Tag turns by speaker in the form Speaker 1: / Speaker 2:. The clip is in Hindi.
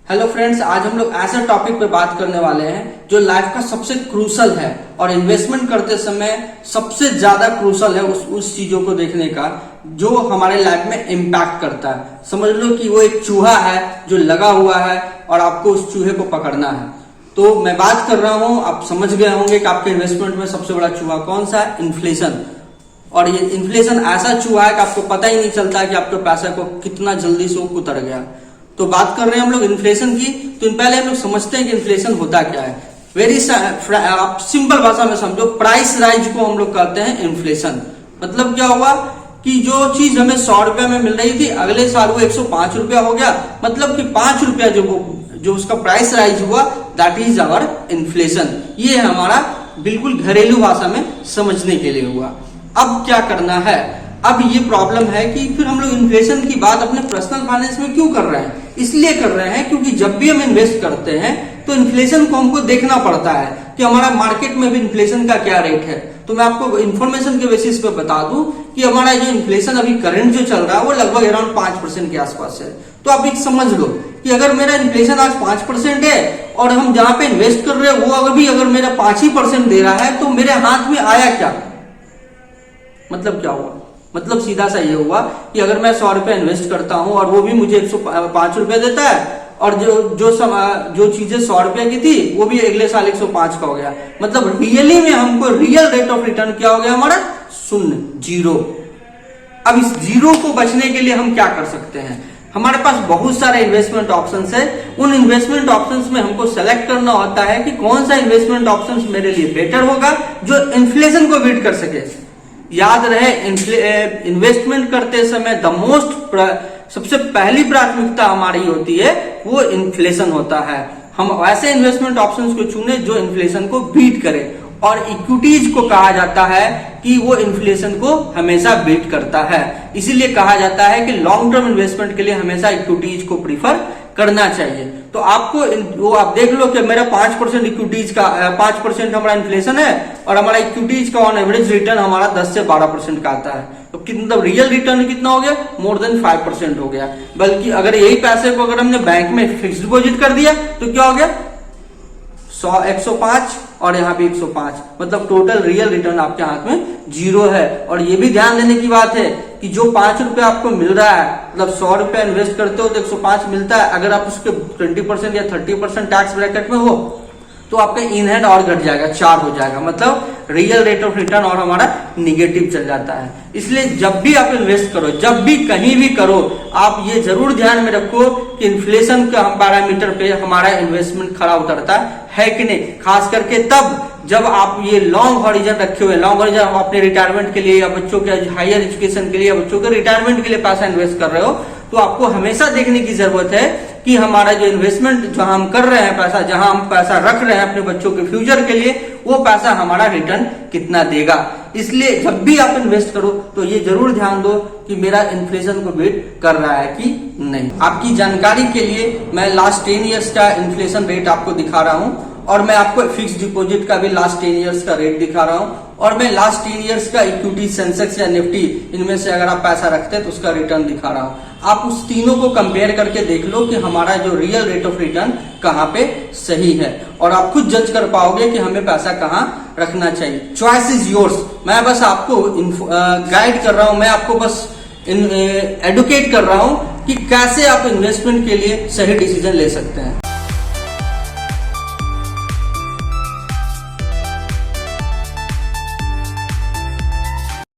Speaker 1: हेलो फ्रेंड्स, आज हम लोग ऐसे टॉपिक पे बात करने वाले हैं जो लाइफ का सबसे क्रूशल है और इन्वेस्टमेंट करते समय सबसे ज्यादा क्रूशल है उस चीजों को देखने का जो हमारे लाइफ में इम्पैक्ट करता है। समझ लो कि वो एक चूहा है जो लगा हुआ है और आपको उस चूहे को पकड़ना है। तो मैं बात कर रहा हूं, आप समझ गए होंगे कि आपके इन्वेस्टमेंट में सबसे बड़ा चूहा कौन सा है? इन्फ्लेशन। और ये इन्फ्लेशन ऐसा चूहा है कि आपको पता ही नहीं चलता कि आपके पैसे को कितना जल्दी से वो उतर गया। तो बात कर रहे हैं हम लोग इन्फ्लेशन की। तो पहले हम लोग समझते हैं कि इन्फ्लेशन होता क्या है। आप सिंपल भाषा में समझो, प्राइस राइज को हम लोग कहते हैं इन्फ्लेशन। मतलब क्या हुआ कि जो चीज हमें 100 रुपए में मिल रही थी, अगले साल वो 105 रुपया हो गया। मतलब कि 5 रुपया जो उसका प्राइस राइज हुआ, दैट इज आवर इन्फ्लेशन। ये हमारा बिल्कुल घरेलू भाषा में समझने के लिए हुआ। अब क्या करना है? अब ये प्रॉब्लम है कि फिर हम लोग इन्फ्लेशन की बात अपने पर्सनल फाइनेंस में क्यों कर रहे हैं? इसलिए कर रहे हैं क्योंकि जब भी हम इन्वेस्ट करते हैं तो इन्फ्लेशन को हमको देखना पड़ता है कि हमारा मार्केट में भी इन्फ्लेशन का क्या रेट है। तो मैं आपको इन्फॉर्मेशन के बेसिस पे बता दूं कि हमारा जो इन्फ्लेशन अभी करंट जो चल रहा है वो लगभग अराउंड 5% के आसपास है। तो आप एक समझ लो कि अगर मेरा इन्फ्लेशन आज 5% है और हम जहां पे इन्वेस्ट कर रहे हैं वो अगर मेरा 5% दे रहा है, तो मेरे हाथ में आया क्या? मतलब क्या हुआ? मतलब सीधा सा ये हुआ कि अगर मैं 100 रुपए इन्वेस्ट करता हूं और वो भी मुझे 105 रुपए देता है और जो चीजें 100 रुपए की थी वो भी अगले साल 105 का हो गया। मतलब रियली में हमको रियल रेट ऑफ रिटर्न क्या हो गया? हमारा शून्य, जीरो। अब इस जीरो को बचने के लिए हम क्या कर सकते हैं? हमारे पास बहुत सारे इन्वेस्टमेंट ऑप्शंस है। उन इन्वेस्टमेंट ऑप्शंस में हमको सेलेक्ट करना होता है कि कौन सा इन्वेस्टमेंट ऑप्शंस मेरे लिए बेटर होगा जो इन्फ्लेशन को बीट कर सके। याद रहे, इन्वेस्टमेंट करते समय सबसे पहली प्राथमिकता हमारी होती है वो इन्फ्लेशन होता है। हम ऐसे इन्वेस्टमेंट ऑप्शंस को चुने जो इन्फ्लेशन को बीट करे। और इक्विटीज को कहा जाता है कि वो इन्फ्लेशन को हमेशा बीट करता है। इसीलिए कहा जाता है कि लॉन्ग टर्म इन्वेस्टमेंट के लिए हमेशा इक्विटीज को प्रीफर करना चाहिए। तो आपको वो आप देख लो कि मेरा 5% इक्विटीज का 5% हमारा इन्फ्लेशन है और हमारा इक्विटीज का ऑन एवरेज रिटर्न हमारा 10 से 12% का आता है। तो मतलब रियल रिटर्न कितना हो गया? मोर देन 5% हो गया। बल्कि अगर यही पैसे को अगर हमने बैंक में फिक्स डिपॉजिट कर दिया तो क्या हो गया? 105 और यहाँ पे 105। मतलब टोटल रियल रिटर्न आपके हाथ में जीरो है। और ये भी ध्यान देने की बात है कि जो 5 रुपए आपको मिल रहा है, मतलब 100 रुपए इन्वेस्ट करते हो तो 105 मिलता है। अगर आप उसके 20% या 30% टैक्स ब्रैकेट में हो तो आपका इन हैंड और घट जाएगा, 4 हो जाएगा। मतलब रियल रेट ऑफ रिटर्न और हमारा निगेटिव चल जाता है। इसलिए जब भी आप इन्वेस्ट करो, जब भी कहीं भी करो, आप ये जरूर ध्यान में रखो कि इन्फ्लेशन का हम पैरामीटर पे हमारा इन्वेस्टमेंट खड़ा उतरता है कि नहीं। खास करके तब जब आप ये लॉन्ग हॉरिजन रखे हुए, लॉन्ग हॉरिजन आप अपने रिटायरमेंट के लिए या बच्चों के हायर एजुकेशन के लिए या बच्चों के रिटायरमेंट के लिए पैसा इन्वेस्ट कर रहे हो, तो आपको हमेशा देखने की जरूरत है कि हमारा जो इन्वेस्टमेंट जहां हम कर रहे हैं, पैसा जहां हम पैसा रख रहे हैं अपने बच्चों के फ्यूचर के लिए, वो पैसा हमारा रिटर्न कितना देगा। इसलिए जब भी आप इन्वेस्ट करो तो ये जरूर ध्यान दो कि मेरा इन्फ्लेशन को बीट कर रहा है कि नहीं। आपकी जानकारी के लिए मैं लास्ट 10 ईयर्स का इन्फ्लेशन रेट आपको दिखा रहा हूं और मैं आपको फिक्स डिपॉजिट का भी लास्ट 10 ईयर्स का रेट दिखा रहा हूं और मैं लास्ट 10 ईयर्स का इक्विटी, सेंसेक्स या निफ्टी, इनमें से अगर आप पैसा रखते हैं तो उसका रिटर्न दिखा रहा हूं। आप उस तीनों को कंपेयर करके देख लो कि हमारा जो रियल रेट ऑफ रिटर्न कहां पे सही है और आप खुद जज कर पाओगे कि हमें पैसा कहां रखना चाहिए। Choice is yours. मैं बस आपको गाइड कर रहा हूं, मैं आपको बस एडुकेट कर रहा हूं कि कैसे आप इन्वेस्टमेंट के लिए सही डिसीजन ले सकते हैं।